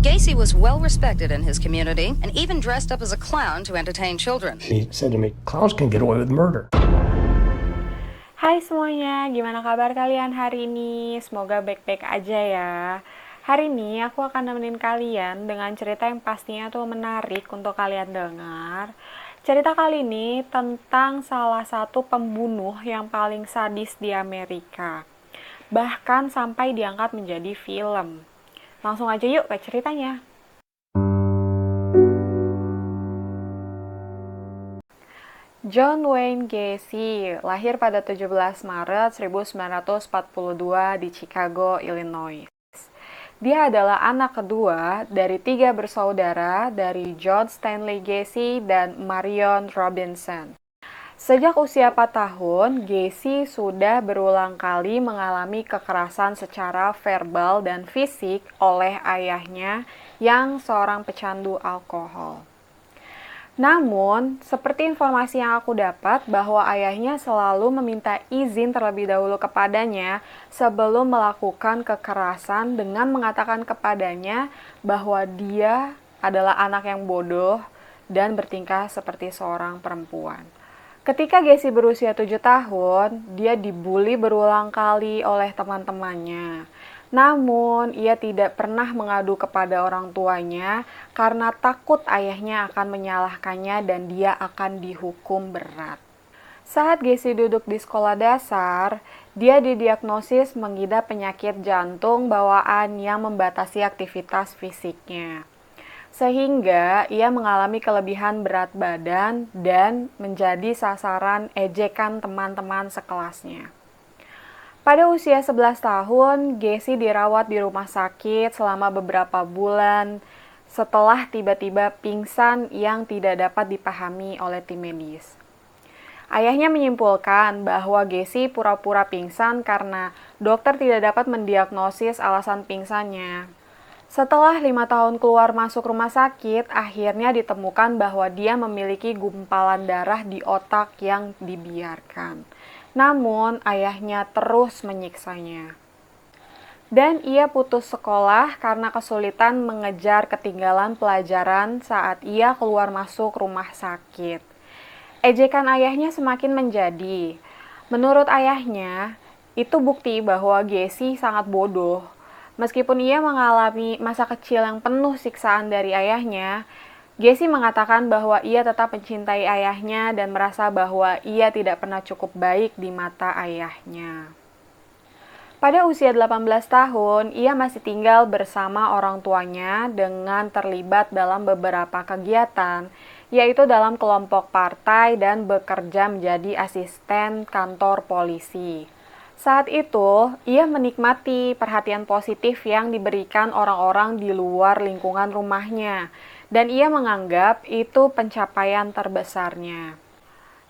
Gacy was well respected in his community and even dressed up as a clown to entertain children. He said to me, "Clowns can get away with murder." Hai semuanya, gimana kabar kalian hari ini? Semoga baik-baik aja ya. Hari ini aku akan nemenin kalian dengan cerita yang pastinya tuh menarik untuk kalian dengar. Cerita kali ini tentang salah satu pembunuh yang paling sadis di Amerika. Bahkan sampai diangkat menjadi film. Langsung aja yuk ke ceritanya. John Wayne Gacy lahir pada 17 Maret 1942 di Chicago, Illinois. Dia adalah anak kedua dari 3 bersaudara dari John Stanley Gacy dan Marion Robinson. Sejak usia 4 tahun, Gacy sudah berulang kali mengalami kekerasan secara verbal dan fisik oleh ayahnya yang seorang pecandu alkohol. Namun, seperti informasi yang aku dapat bahwa ayahnya selalu meminta izin terlebih dahulu kepadanya sebelum melakukan kekerasan dengan mengatakan kepadanya bahwa dia adalah anak yang bodoh dan bertingkah seperti seorang perempuan. Ketika Gacy berusia 7 tahun, dia dibully berulang kali oleh teman-temannya. Namun, ia tidak pernah mengadu kepada orang tuanya karena takut ayahnya akan menyalahkannya dan dia akan dihukum berat. Saat Gacy duduk di sekolah dasar, dia didiagnosis mengidap penyakit jantung bawaan yang membatasi aktivitas fisiknya. Sehingga ia mengalami kelebihan berat badan dan menjadi sasaran ejekan teman-teman sekelasnya. Pada usia 11 tahun, Gacy dirawat di rumah sakit selama beberapa bulan setelah tiba-tiba pingsan yang tidak dapat dipahami oleh tim medis. Ayahnya menyimpulkan bahwa Gacy pura-pura pingsan karena dokter tidak dapat mendiagnosis alasan pingsannya. Setelah 5 tahun keluar masuk rumah sakit, akhirnya ditemukan bahwa dia memiliki gumpalan darah di otak yang dibiarkan. Namun, ayahnya terus menyiksanya. Dan ia putus sekolah karena kesulitan mengejar ketinggalan pelajaran saat ia keluar masuk rumah sakit. Ejekan ayahnya semakin menjadi. Menurut ayahnya, itu bukti bahwa Gacy sangat bodoh. Meskipun ia mengalami masa kecil yang penuh siksaan dari ayahnya, Gacy mengatakan bahwa ia tetap mencintai ayahnya dan merasa bahwa ia tidak pernah cukup baik di mata ayahnya. Pada usia 18 tahun, ia masih tinggal bersama orang tuanya dengan terlibat dalam beberapa kegiatan, yaitu dalam kelompok partai dan bekerja menjadi asisten kantor polisi. Saat itu, ia menikmati perhatian positif yang diberikan orang-orang di luar lingkungan rumahnya, dan ia menganggap itu pencapaian terbesarnya.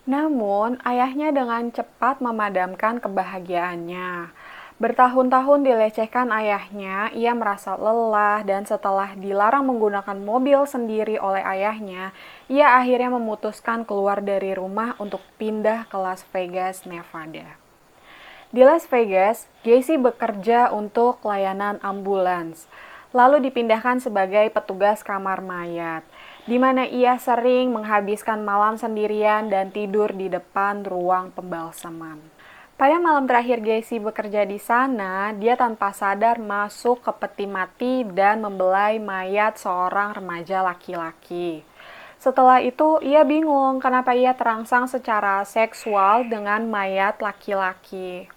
Namun, ayahnya dengan cepat memadamkan kebahagiaannya. Bertahun-tahun dilecehkan ayahnya, ia merasa lelah dan setelah dilarang menggunakan mobil sendiri oleh ayahnya, ia akhirnya memutuskan keluar dari rumah untuk pindah ke Las Vegas, Nevada. Di Las Vegas, Gacy bekerja untuk layanan ambulans, lalu dipindahkan sebagai petugas kamar mayat, di mana ia sering menghabiskan malam sendirian dan tidur di depan ruang pembalsaman. Pada malam terakhir Gacy bekerja di sana, dia tanpa sadar masuk ke peti mati dan membelai mayat seorang remaja laki-laki. Setelah itu, ia bingung kenapa ia terangsang secara seksual dengan mayat laki-laki.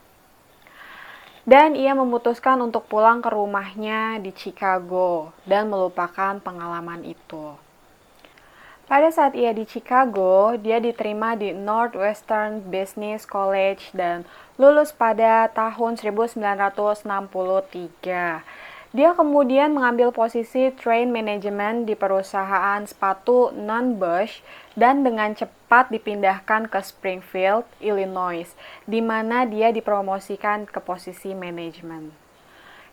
Dan ia memutuskan untuk pulang ke rumahnya di Chicago dan melupakan pengalaman itu. Pada saat ia di Chicago, dia diterima di Northwestern Business College dan lulus pada tahun 1963. Dia kemudian mengambil posisi train management di perusahaan sepatu non-Bush dan dengan cepat dipindahkan ke Springfield, Illinois, di mana dia dipromosikan ke posisi manajemen.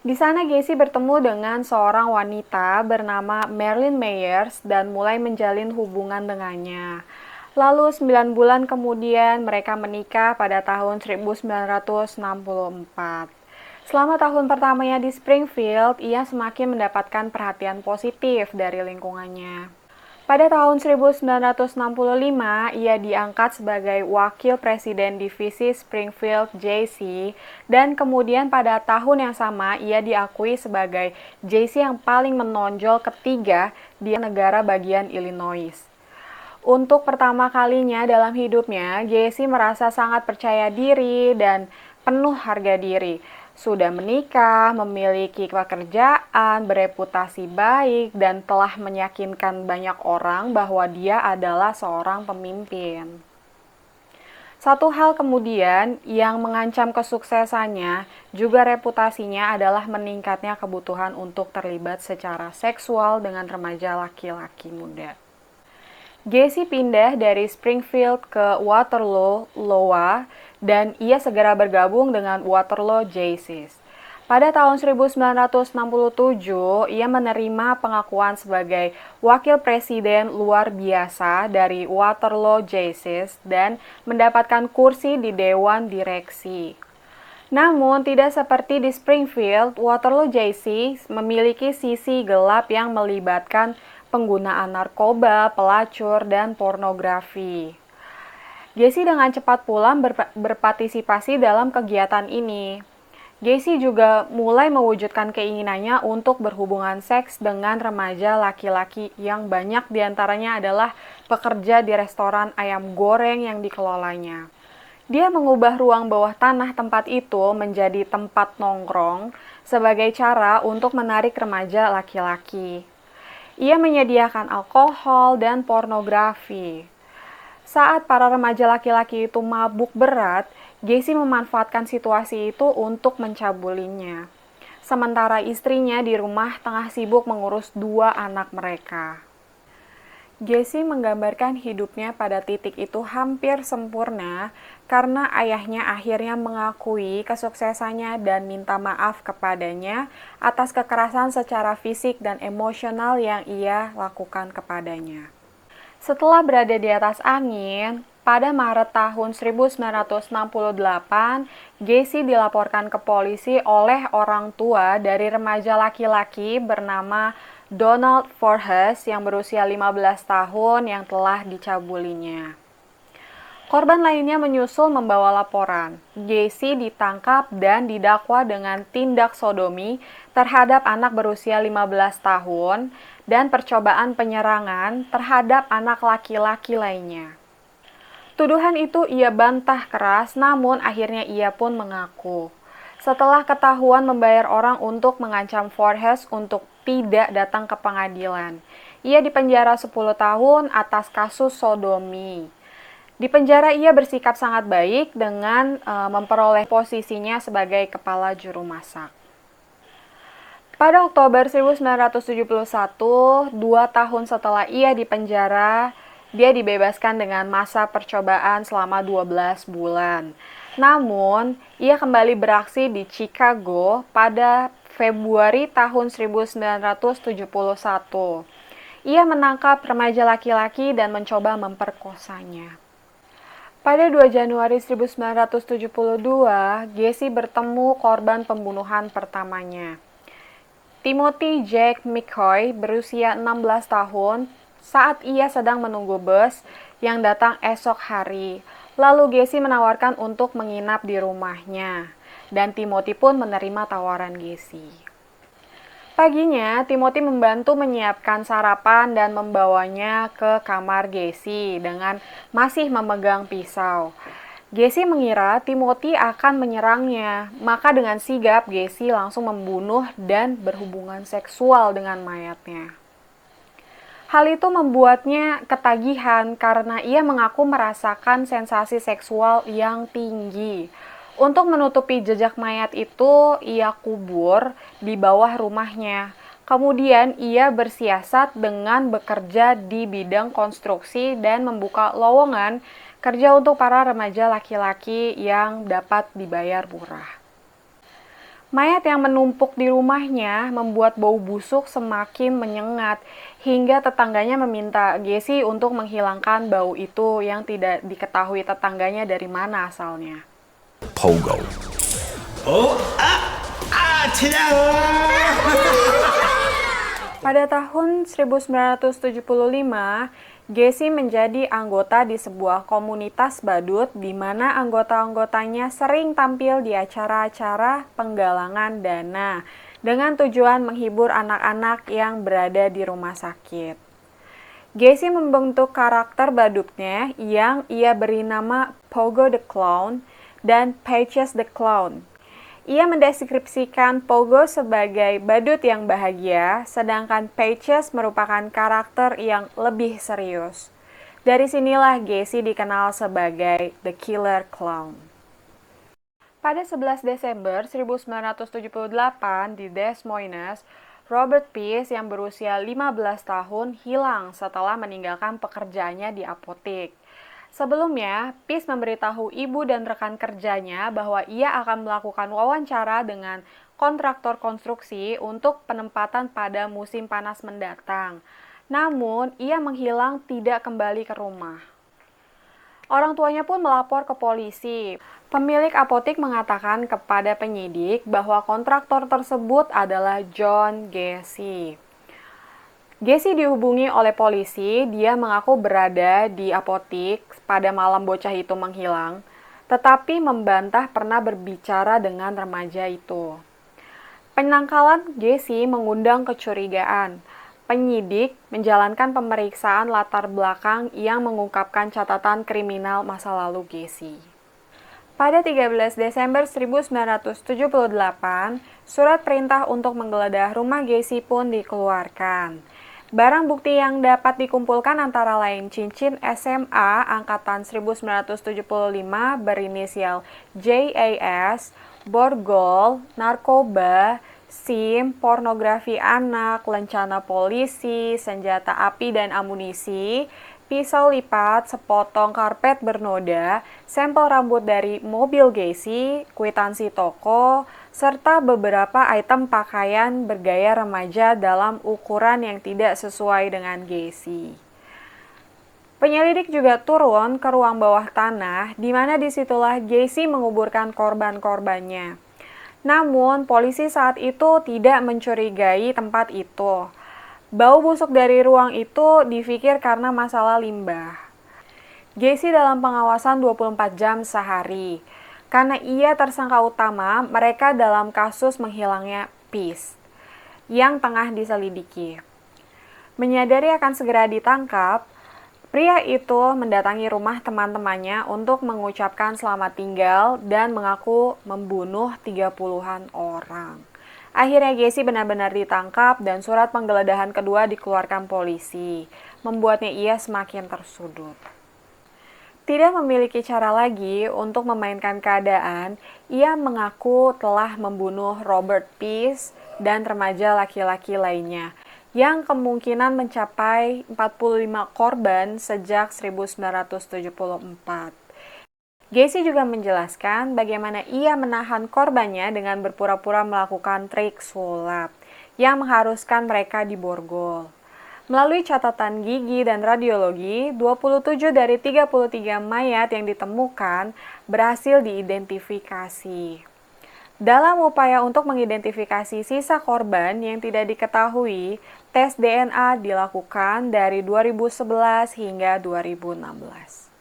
Di sana Gacy bertemu dengan seorang wanita bernama Marilyn Myers dan mulai menjalin hubungan dengannya. Lalu 9 bulan kemudian mereka menikah pada tahun 1964. Selama tahun pertamanya di Springfield, ia semakin mendapatkan perhatian positif dari lingkungannya. Pada tahun 1965, ia diangkat sebagai wakil presiden divisi Springfield JC, dan kemudian pada tahun yang sama ia diakui sebagai JC yang paling menonjol ketiga di negara bagian Illinois. Untuk pertama kalinya dalam hidupnya, JC merasa sangat percaya diri dan penuh harga diri. Sudah menikah, memiliki pekerjaan, bereputasi baik, dan telah meyakinkan banyak orang bahwa dia adalah seorang pemimpin. Satu hal kemudian yang mengancam kesuksesannya, juga reputasinya adalah meningkatnya kebutuhan untuk terlibat secara seksual dengan remaja laki-laki muda. Jesse pindah dari Springfield ke Waterloo, Iowa, dan ia segera bergabung dengan Waterloo Jaycees. Pada tahun 1967, ia menerima pengakuan sebagai wakil presiden luar biasa dari Waterloo Jaycees dan mendapatkan kursi di Dewan Direksi. Namun, tidak seperti di Springfield, Waterloo Jaycees memiliki sisi gelap yang melibatkan penggunaan narkoba, pelacur, dan pornografi. Jesse dengan cepat pula berpartisipasi dalam kegiatan ini. Jesse juga mulai mewujudkan keinginannya untuk berhubungan seks dengan remaja laki-laki yang banyak diantaranya adalah pekerja di restoran ayam goreng yang dikelolanya. Dia mengubah ruang bawah tanah tempat itu menjadi tempat nongkrong sebagai cara untuk menarik remaja laki-laki. Ia menyediakan alkohol dan pornografi. Saat para remaja laki-laki itu mabuk berat, Jesse memanfaatkan situasi itu untuk mencabulinya. Sementara istrinya di rumah tengah sibuk mengurus 2 anak mereka. Jesse menggambarkan hidupnya pada titik itu hampir sempurna karena ayahnya akhirnya mengakui kesuksesannya dan minta maaf kepadanya atas kekerasan secara fisik dan emosional yang ia lakukan kepadanya. Setelah berada di atas angin, pada Maret tahun 1968, Jesse dilaporkan ke polisi oleh orang tua dari remaja laki-laki bernama Donald Voorhees yang berusia 15 tahun yang telah dicabulinya. Korban lainnya menyusul membawa laporan. Jesse ditangkap dan didakwa dengan tindak sodomi terhadap anak berusia 15 tahun dan percobaan penyerangan terhadap anak laki-laki lainnya. Tuduhan itu ia bantah keras, namun akhirnya ia pun mengaku. Setelah ketahuan membayar orang untuk mengancam Voorhees untuk tidak datang ke pengadilan, ia dipenjara 10 tahun atas kasus sodomi. Di penjara ia bersikap sangat baik dengan memperoleh posisinya sebagai kepala juru masak. Pada Oktober 1971, 2 tahun setelah ia dipenjara, dia dibebaskan dengan masa percobaan selama 12 bulan. Namun, ia kembali beraksi di Chicago pada Februari tahun 1971. Ia menangkap remaja laki-laki dan mencoba memperkosanya. Pada 2 Januari 1972, Jesse bertemu korban pembunuhan pertamanya. Timothy Jack McCoy berusia 16 tahun saat ia sedang menunggu bus yang datang esok hari. Lalu Jesse menawarkan untuk menginap di rumahnya, dan Timothy pun menerima tawaran Jesse. Paginya, Timothy membantu menyiapkan sarapan dan membawanya ke kamar Jesse dengan masih memegang pisau. Jesse mengira Timothy akan menyerangnya, maka dengan sigap Jesse langsung membunuh dan berhubungan seksual dengan mayatnya. Hal itu membuatnya ketagihan karena ia mengaku merasakan sensasi seksual yang tinggi. Untuk menutupi jejak mayat itu, ia kubur di bawah rumahnya. Kemudian ia bersiasat dengan bekerja di bidang konstruksi dan membuka lowongan kerja untuk para remaja laki-laki yang dapat dibayar murah. Mayat yang menumpuk di rumahnya membuat bau busuk semakin menyengat, hingga tetangganya meminta Jesse untuk menghilangkan bau itu yang tidak diketahui tetangganya dari mana asalnya. Pogo. Oh, Pada tahun 1975, Gacy menjadi anggota di sebuah komunitas badut di mana anggota-anggotanya sering tampil di acara-acara penggalangan dana dengan tujuan menghibur anak-anak yang berada di rumah sakit. Gacy membentuk karakter badutnya yang ia beri nama Pogo the Clown dan Patches the Clown. Ia mendeskripsikan Pogo sebagai badut yang bahagia, sedangkan Patches merupakan karakter yang lebih serius. Dari sinilah Gacy dikenal sebagai The Killer Clown. Pada 11 Desember 1978 di Des Moines, Robert Peace yang berusia 15 tahun hilang setelah meninggalkan pekerjaannya di apotek. Sebelumnya, Peace memberitahu ibu dan rekan kerjanya bahwa ia akan melakukan wawancara dengan kontraktor konstruksi untuk penempatan pada musim panas mendatang. Namun, ia menghilang tidak kembali ke rumah. Orang tuanya pun melapor ke polisi. Pemilik apotek mengatakan kepada penyidik bahwa kontraktor tersebut adalah John Gacy. Gacy dihubungi oleh polisi, dia mengaku berada di apotek pada malam bocah itu menghilang, tetapi membantah pernah berbicara dengan remaja itu. Penangkalan Gacy mengundang kecurigaan. Penyidik menjalankan pemeriksaan latar belakang yang mengungkapkan catatan kriminal masa lalu Gacy. Pada 13 Desember 1978, surat perintah untuk menggeledah rumah Gacy pun dikeluarkan. Barang bukti yang dapat dikumpulkan antara lain cincin SMA angkatan 1975 berinisial JAS, borgol, narkoba, SIM, pornografi anak, lencana polisi, senjata api dan amunisi, pisau lipat, sepotong karpet bernoda, sampel rambut dari mobil Gacy, kwitansi toko, serta beberapa item pakaian bergaya remaja dalam ukuran yang tidak sesuai dengan Gacy. Penyelidik juga turun ke ruang bawah tanah, di mana disitulah Gacy menguburkan korban-korbannya. Namun, polisi saat itu tidak mencurigai tempat itu. Bau busuk dari ruang itu dipikir karena masalah limbah. Gacy dalam pengawasan 24 jam sehari. Karena ia tersangka utama, mereka dalam kasus menghilangnya Peace yang tengah diselidiki. Menyadari akan segera ditangkap, pria itu mendatangi rumah teman-temannya untuk mengucapkan selamat tinggal dan mengaku membunuh 30-an orang. Akhirnya Gacy benar-benar ditangkap dan surat penggeledahan kedua dikeluarkan polisi, membuatnya ia semakin tersudut. Tidak memiliki cara lagi untuk memainkan keadaan, ia mengaku telah membunuh Robert Peace dan remaja laki-laki lainnya, yang kemungkinan mencapai 45 korban sejak 1974. Gacy juga menjelaskan bagaimana ia menahan korbannya dengan berpura-pura melakukan trik sulap yang mengharuskan mereka diborgol. Melalui catatan gigi dan radiologi, 27 dari 33 mayat yang ditemukan berhasil diidentifikasi. Dalam upaya untuk mengidentifikasi sisa korban yang tidak diketahui, tes DNA dilakukan dari 2011 hingga 2016.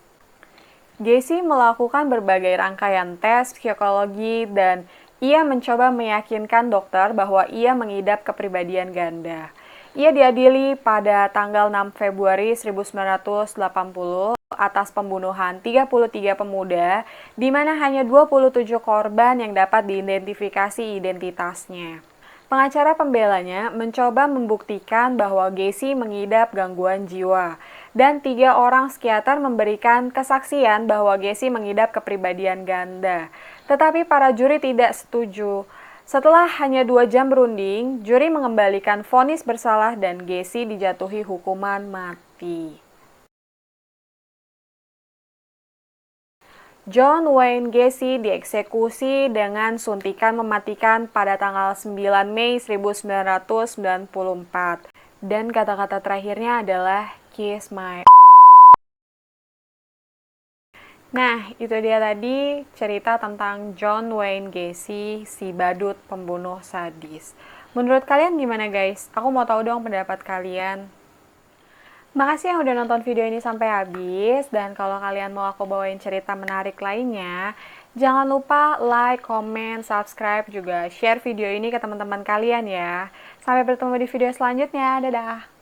Gacy melakukan berbagai rangkaian tes psikologi dan ia mencoba meyakinkan dokter bahwa ia mengidap kepribadian ganda. Ia diadili pada tanggal 6 Februari 1980 atas pembunuhan 33 pemuda, di mana hanya 27 korban yang dapat diidentifikasi identitasnya. Pengacara pembelanya mencoba membuktikan bahwa Gacy mengidap gangguan jiwa, dan 3 orang psikiater memberikan kesaksian bahwa Gacy mengidap kepribadian ganda. Tetapi para juri tidak setuju. Setelah hanya 2 jam berunding, juri mengembalikan vonis bersalah dan Gacy dijatuhi hukuman mati. John Wayne Gacy dieksekusi dengan suntikan mematikan pada tanggal 9 Mei 1994. Dan kata-kata terakhirnya adalah "Kiss my." Nah, itu dia tadi cerita tentang John Wayne Gacy, si badut pembunuh sadis. Menurut kalian gimana guys? Aku mau tahu dong pendapat kalian. Makasih yang udah nonton video ini sampai habis, dan kalau kalian mau aku bawain cerita menarik lainnya, jangan lupa like, comment, subscribe, juga share video ini ke teman-teman kalian ya. Sampai bertemu di video selanjutnya, dadah!